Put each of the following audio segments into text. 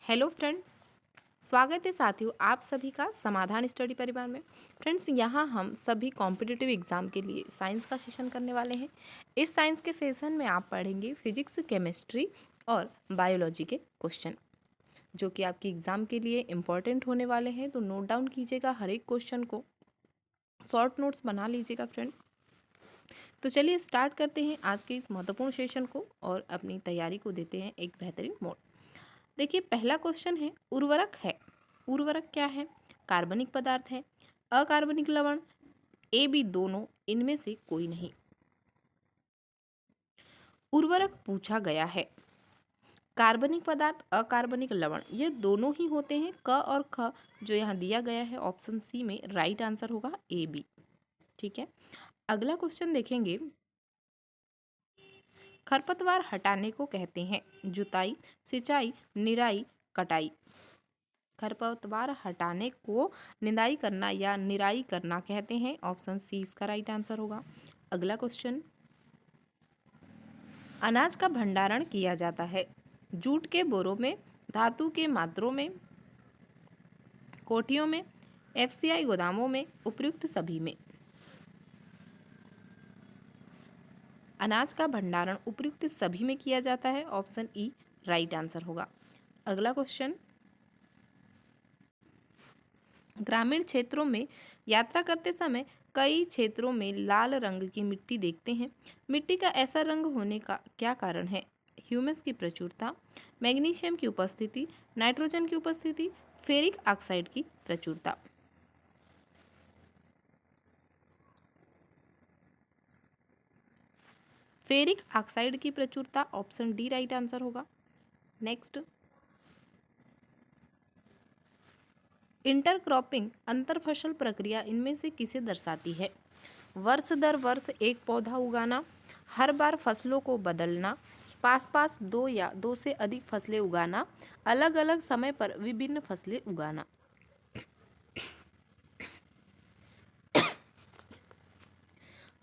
Hello friends. स्वागत है साथियों आप सभी का समाधान स्टडी परिवार में। फ्रेंड्स यहाँ हम सभी कॉम्पिटिटिव एग्जाम के लिए साइंस का सेशन करने वाले हैं। इस साइंस के सेशन में आप पढ़ेंगे फिजिक्स, केमिस्ट्री और बायोलॉजी के क्वेश्चन जो कि आपकी एग्जाम के लिए इम्पोर्टेंट होने वाले हैं। तो नोट डाउन कीजिएगा, हर एक क्वेश्चन को शॉर्ट नोट्स बना लीजिएगा फ्रेंड। तो चलिए स्टार्ट करते हैं आज के इस महत्वपूर्ण सेशन को और अपनी तैयारी को देते हैं एक बेहतरीन मोड़। देखिए पहला क्वेश्चन है, उर्वरक है। उर्वरक क्या है? कार्बनिक पदार्थ है, अकार्बनिक लवण, ए बी दोनों, इनमें से कोई नहीं। उर्वरक पूछा गया है। कार्बनिक पदार्थ, अकार्बनिक लवण ये दोनों ही होते हैं। क और ख जो यहाँ दिया गया है ऑप्शन सी में राइट आंसर होगा ए बी। ठीक है, अगला क्वेश्चन देखेंगे। खरपतवार हटाने को कहते हैं जुताई, सिंचाई, निराई, कटाई। खरपतवार हटाने को निदाई करना या निराई करना कहते हैं। ऑप्शन सी इसका राइट आंसर होगा। अगला क्वेश्चन, अनाज का भंडारण किया जाता है जूट के बोरों में, धातु के मात्रों में, कोठियों में, एफसीआई गोदामों में, उपयुक्त सभी में। अनाज का भंडारण उपयुक्त सभी में किया जाता है। ऑप्शन ई राइट आंसर होगा। अगला क्वेश्चन, ग्रामीण क्षेत्रों में यात्रा करते समय कई क्षेत्रों में लाल रंग की मिट्टी देखते हैं। मिट्टी का ऐसा रंग होने का क्या कारण है? ह्यूमस की प्रचुरता, मैग्नीशियम की उपस्थिति, नाइट्रोजन की उपस्थिति, फेरिक ऑक्साइड की प्रचुरता। फेरिक ऑक्साइड की प्रचुरता, ऑप्शन डी राइट आंसर होगा। नेक्स्ट, इंटरक्रॉपिंग अंतर फसल प्रक्रिया इनमें से किसे दर्शाती है? वर्ष दर वर्ष एक पौधा उगाना, हर बार फसलों को बदलना, पास पास दो या दो से अधिक फसलें उगाना, अलग अलग समय पर विभिन्न फसलें उगाना।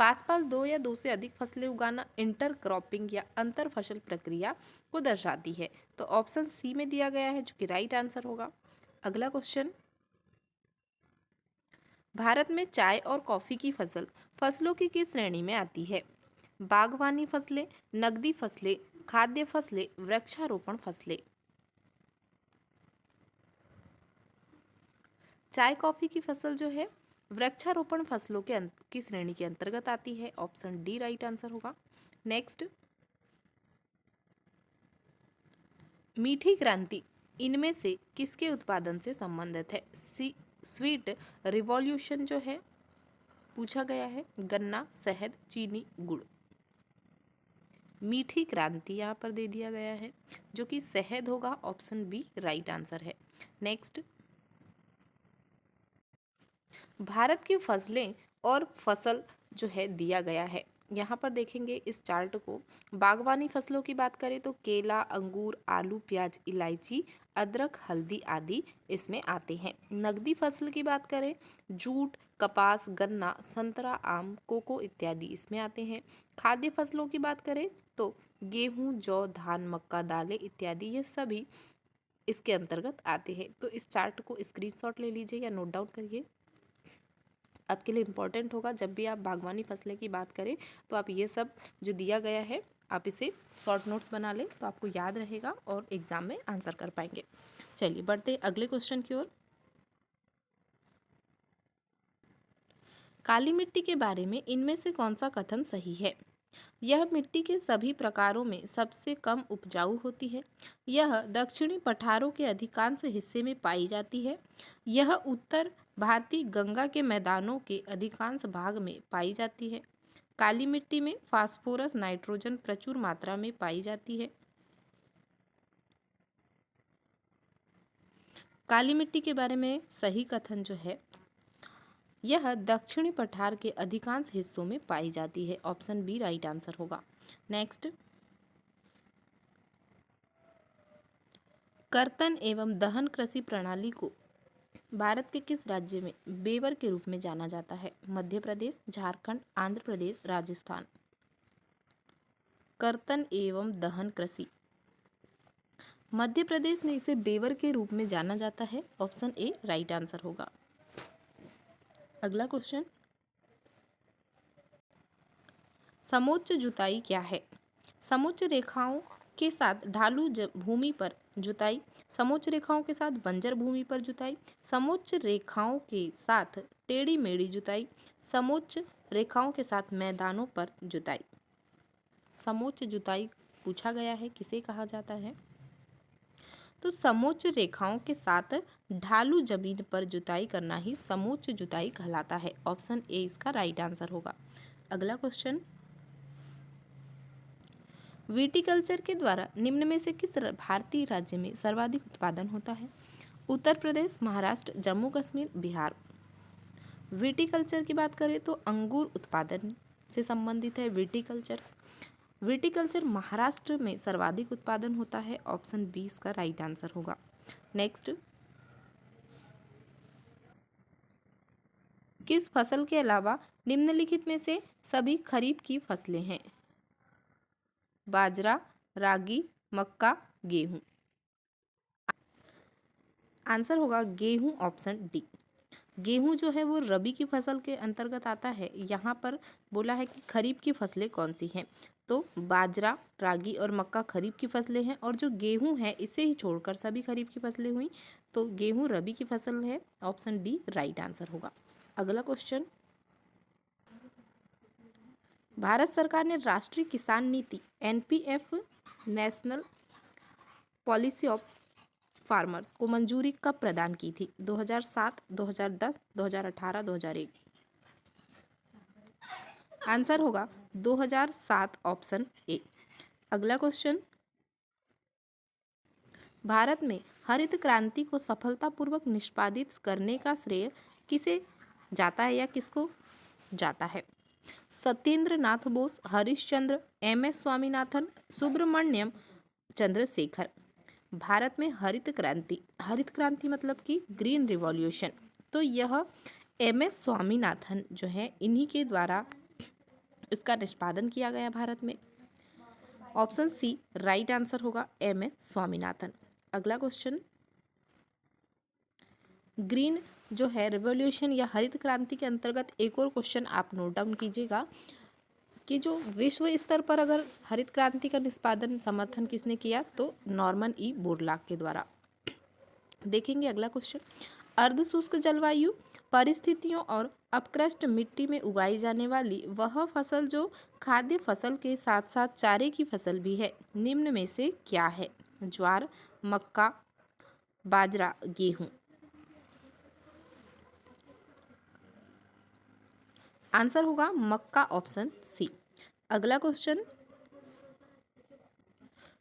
पास पास दो या दो से अधिक फसलें उगाना इंटरक्रॉपिंग या अंतर फसल प्रक्रिया को दर्शाती है। तो ऑप्शन सी में दिया गया है जो कि राइट आंसर होगा। अगला क्वेश्चन, भारत में चाय और कॉफी की फसल फसलों की किस श्रेणी में आती है? बागवानी फसलें, नकदी फसलें, खाद्य फसलें, वृक्षारोपण फसलें। चाय कॉफी की फसल जो है वृक्षारोपण फसलों के की श्रेणी के अंतर्गत आती है। ऑप्शन डी राइट आंसर होगा। नेक्स्ट, मीठी क्रांति इनमें से किसके उत्पादन से संबंधित है? स्वीट रिवॉल्यूशन जो है पूछा गया है, गन्ना, शहद, चीनी, गुड़। मीठी क्रांति यहाँ पर दे दिया गया है जो कि शहद होगा। ऑप्शन बी राइट आंसर है। नेक्स्ट, भारत की फसलें और फसल जो है दिया गया है। यहाँ पर देखेंगे इस चार्ट को, बागवानी फसलों की बात करें तो केला, अंगूर, आलू, प्याज, इलायची, अदरक, हल्दी आदि इसमें आते हैं। नकदी फसल की बात करें, जूट, कपास, गन्ना, संतरा, आम, कोको इत्यादि इसमें आते हैं। खाद्य फसलों की बात करें तो गेहूं, जौ, धान, मक्का, दालें इत्यादि ये सभी इसके अंतर्गत आते हैं। तो इस चार्ट को स्क्रीनशॉट ले लीजिए या नोट डाउन करिए, आपके लिए इम्पॉर्टेंट होगा। जब भी आप बागवानी फसलें की बात करें तो आप ये सब जो दिया गया है आप इसे शॉर्ट नोट्स बना लें तो आपको याद रहेगा और एग्जाम में आंसर कर पाएंगे। चलिए बढ़ते हैं अगले क्वेश्चन की ओर। काली मिट्टी के बारे में इनमें से कौन सा कथन सही है? यह मिट्टी के सभी प्रकारों में सबसे कम उपजाऊ होती है। यह दक्षिणी पठारों के अधिकांश हिस्से में पाई जाती है। यह उत्तर भारतीय गंगा के मैदानों के अधिकांश भाग में पाई जाती है। काली मिट्टी में फास्फोरस, नाइट्रोजन प्रचुर मात्रा में पाई जाती है। काली मिट्टी के बारे में सही कथन जो है, यह दक्षिणी पठार के अधिकांश हिस्सों में पाई जाती है। ऑप्शन बी राइट आंसर होगा। नेक्स्ट, कर्तन एवं दहन कृषि प्रणाली को भारत के किस राज्य में बेवर के रूप में जाना जाता है? मध्य प्रदेश, झारखंड, आंध्र प्रदेश, राजस्थान। कर्तन एवं दहन कृषि मध्य प्रदेश में इसे बेवर के रूप में जाना जाता है। ऑप्शन ए राइट आंसर होगा। अगला क्वेश्चन, समोच्च जुताई क्या है? समोच्च रेखाओं के साथ ढालू भूमि पर जुताई, समोच्च रेखाओं के साथ बंजर भूमि पर जुताई, समोच्च रेखाओं के साथ टेढ़ी मेढ़ी जुताई, समोच्च रेखाओं के साथ मैदानों पर जुताई। समोच्च जुताई पूछा गया है, किसे कहा जाता है? तो समोच्च रेखाओं के साथ ढालू जमीन पर जुताई करना ही समोच्च जुताई कहलाता है। ऑप्शन ए इसका राइट आंसर होगा। अगला क्वेश्चन, विटिकल्चर के द्वारा निम्न में से किस भारतीय राज्य में सर्वाधिक उत्पादन होता है? उत्तर प्रदेश, महाराष्ट्र, जम्मू कश्मीर, बिहार। विटिकल्चर की बात करें तो अंगूर उत्पादन से संबंधित है विटिकल्चर। विटिकल्चर महाराष्ट्र में सर्वाधिक उत्पादन होता है। ऑप्शन बी इसका राइट आंसर होगा। नेक्स्ट, किस फसल के अलावा निम्नलिखित में से सभी खरीफ की फसलें हैं? बाजरा, रागी, मक्का, गेहूं। आंसर होगा गेहूं, ऑप्शन डी। गेहूं जो है वो रबी की फसल के अंतर्गत आता है। यहाँ पर बोला है कि खरीफ की फसलें कौन सी हैं, तो बाजरा, रागी और मक्का खरीफ की फसलें हैं, और जो गेहूं है इसे ही छोड़कर सभी खरीफ की फसलें हुई, तो गेहूं रबी की फसल है। ऑप्शन डी राइट आंसर होगा। अगला क्वेश्चन, भारत सरकार ने राष्ट्रीय किसान नीति NPF national policy of farmers को मंजूरी कब प्रदान की थी? 2007, 2010, 2018, 2001। आंसर होगा 2007, ऑप्शन ए। अगला क्वेश्चन, भारत में हरित क्रांति को सफलतापूर्वक निष्पादित करने का श्रेय किसे जाता है या किसको जाता है? सत्येंद्र नाथ बोस, हरिश्चंद्र, एम.एस. स्वामीनाथन, सुब्रमण्यम चंद्रशेखर। भारत में हरित क्रांति मतलब कि ग्रीन रिवॉल्यूशन, तो यह एम.एस. स्वामीनाथन जो है इन्हीं के द्वारा इसका निष्पादन किया गया भारत में। ऑप्शन सी राइट आंसर होगा, एम.एस. स्वामीनाथन। अगला क्वेश्चन, ग्रीन जो है रिवॉल्यूशन या हरित क्रांति के अंतर्गत एक और क्वेश्चन आप नोट डाउन कीजिएगा कि जो विश्व स्तर पर अगर हरित क्रांति का निष्पादन समर्थन किसने किया, तो नॉर्मन ई बोरलॉग के द्वारा। देखेंगे अगला क्वेश्चन, अर्ध शुष्क जलवायु परिस्थितियों और अपकृष्ट मिट्टी में उगाई जाने वाली वह फसल जो खाद्य फसल के साथ साथ चारे की फसल भी है, निम्न में से क्या है? ज्वार, मक्का, बाजरा, गेहूं। आंसर होगा मक्का, ऑप्शन सी। अगला क्वेश्चन,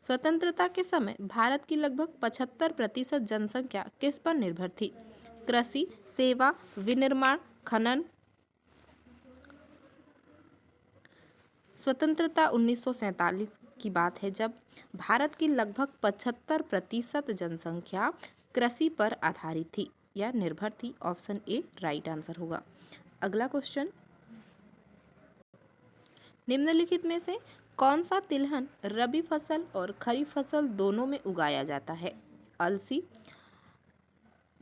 स्वतंत्रता के समय भारत की लगभग 75% जनसंख्या किस पर निर्भर थी? कृषि, सेवा, विनिर्माण, खनन। स्वतंत्रता 1947 की बात है, जब भारत की लगभग 75% जनसंख्या कृषि पर आधारित थी या निर्भर थी। ऑप्शन ए राइट आंसर होगा। अगला क्वेश्चन, निम्नलिखित में से कौन सा तिलहन रबी फसल और खरीफ फसल दोनों में उगाया जाता है? अलसी,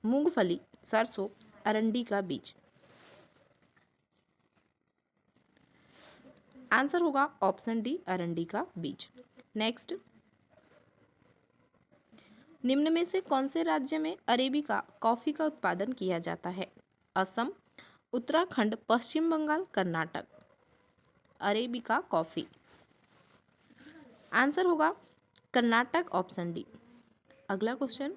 मूंगफली, सरसों, अरंडी का बीज। आंसर होगा ऑप्शन डी अरंडी का बीज। नेक्स्ट, निम्न में से कौन से राज्य में अरेबिका कॉफी का उत्पादन किया जाता है? Assam, Uttarakhand, Paschim Bangal, Karnataka. Arabica coffee. Answer होगा कर्नाटक, ऑप्शन डी। अगला क्वेश्चन,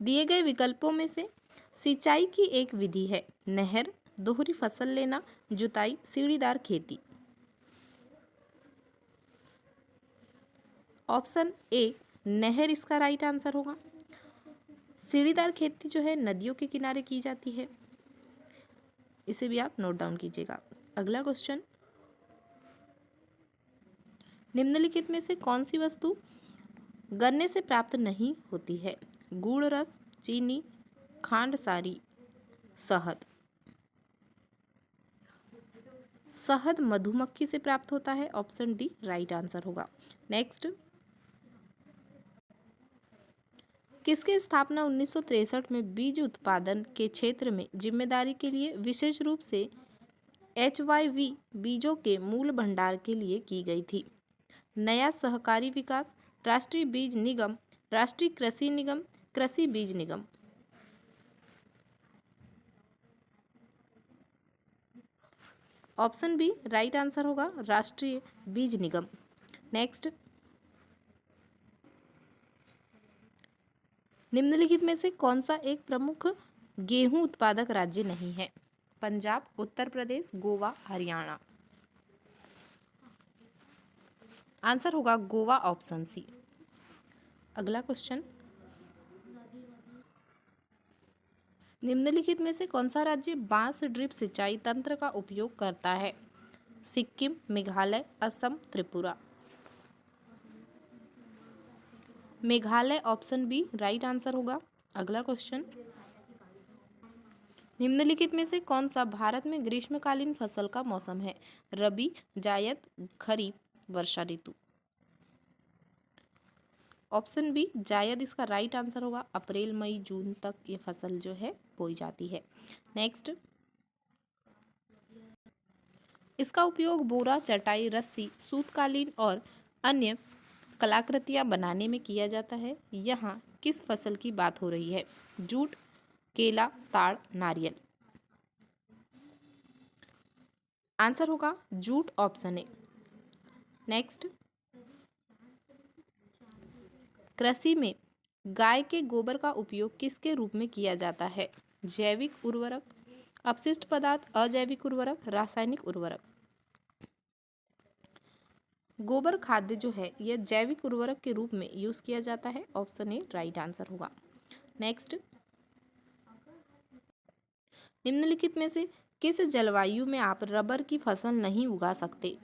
दिए गए विकल्पों में से सिंचाई की एक विधि है नहर, दोहरी फसल लेना, जुताई, सीढ़ीदार खेती। ऑप्शन ए नहर इसका राइट आंसर होगा। सीढ़ीदार खेती जो है नदियों के किनारे की जाती है, इसे भी आप नोट डाउन कीजिएगा। अगला क्वेश्चन, निम्नलिखित में से कौन सी वस्तु गन्ने से प्राप्त नहीं होती है? गुड़ रस, चीनी, खांडसारी, शहद। शहद मधुमक्खी से प्राप्त होता है। ऑप्शन डी राइट आंसर होगा। नेक्स्ट, किसकी स्थापना 1963 में बीज उत्पादन के क्षेत्र में जिम्मेदारी के लिए विशेष रूप से HYV बीजों के मूल भंडार के लिए की गई थी? नया सहकारी विकास, राष्ट्रीय बीज निगम, राष्ट्रीय कृषि निगम, कृषि बीज निगम। ऑप्शन बी राइट आंसर होगा, राष्ट्रीय बीज निगम। नेक्स्ट, निम्नलिखित में से कौन सा एक प्रमुख गेहूं उत्पादक राज्य नहीं है? पंजाब, उत्तर प्रदेश, गोवा, हरियाणा। आंसर होगा गोवा, ऑप्शन सी। अगला क्वेश्चन, निम्नलिखित में से कौन सा राज्य बांस ड्रिप सिंचाई तंत्र का उपयोग करता है? Sikkim, Meghalaya, Assam, Tripura. Meghalaya, option B right answer होगा। अगला क्वेश्चन, निम्नलिखित में से कौन सा भारत में ग्रीष्मकालीन फसल का मौसम है? रबी, जायद, खरीफ, वर्षा ऋतु। ऑप्शन बी जायद इसका राइट आंसर होगा। अप्रैल, मई, जून तक ये फसल जो है बोई जाती है। नेक्स्ट, इसका उपयोग बोरा, चटाई, रस्सी, सूतकालीन और अन्य कलाकृतियां बनाने में किया जाता है। यहाँ किस फसल की बात हो रही है? जूट, केला, ताड़, नारियल। आंसर होगा जूट, ऑप्शन ए। नेक्स्ट, कृषि में गाय के गोबर का उपयोग किसके रूप में किया जाता है? जैविक उर्वरक, अपशिष्ट पदार्थ, अजैविक उर्वरक, रासायनिक उर्वरक। गोबर खाद्य जो है यह जैविक उर्वरक के रूप में यूज किया जाता है। ऑप्शन ए राइट आंसर होगा। नेक्स्ट, निम्नलिखित में से किस जलवायु में आप रबर की फसल नहीं उगा सकते?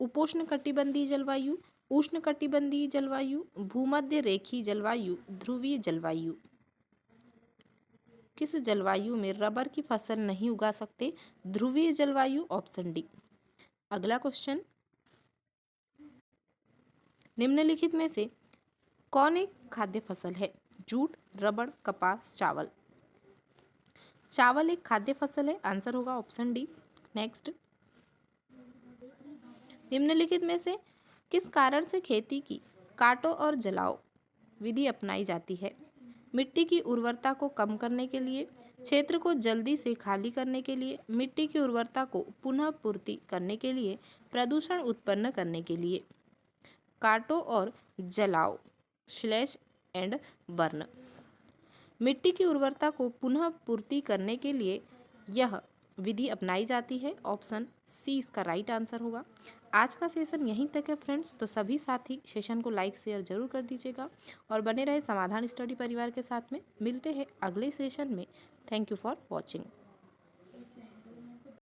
उपोष्णकटिबंधीय जलवायु, उष्णकटिबंधीय जलवायु, भूमध्य रेखीय जलवायु, ध्रुवीय जलवायु। किस जलवायु में रबर की फसल नहीं उगा सकते? ध्रुवीय जलवायु, ऑप्शन डी। अगला क्वेश्चन, निम्नलिखित में से कौन एक खाद्य फसल है? जूट, रबड़, कपास, चावल। चावल एक खाद्य फसल है। आंसर होगा ऑप्शन डी। नेक्स्ट, निम्नलिखित में से किस कारण से खेती की काटो और जलाओ विधि अपनाई जाती है? मिट्टी की उर्वरता को कम करने के लिए, क्षेत्र को जल्दी से खाली करने के लिए, मिट्टी की उर्वरता को पुनः पूर्ति करने के लिए, प्रदूषण उत्पन्न करने के लिए। काटो और जलाओ, स्लैश एंड बर्न। मिट्टी की उर्वरता को पुनः पूर्ति करने के लिए यह विधि अपनाई जाती है। ऑप्शन सी इसका राइट आंसर होगा। आज का सेशन यहीं तक है फ्रेंड्स, तो सभी साथी सेशन को लाइक शेयर जरूर कर दीजिएगा और बने रहे समाधान स्टडी परिवार के साथ में। मिलते हैं अगले सेशन में। Thank you for watching.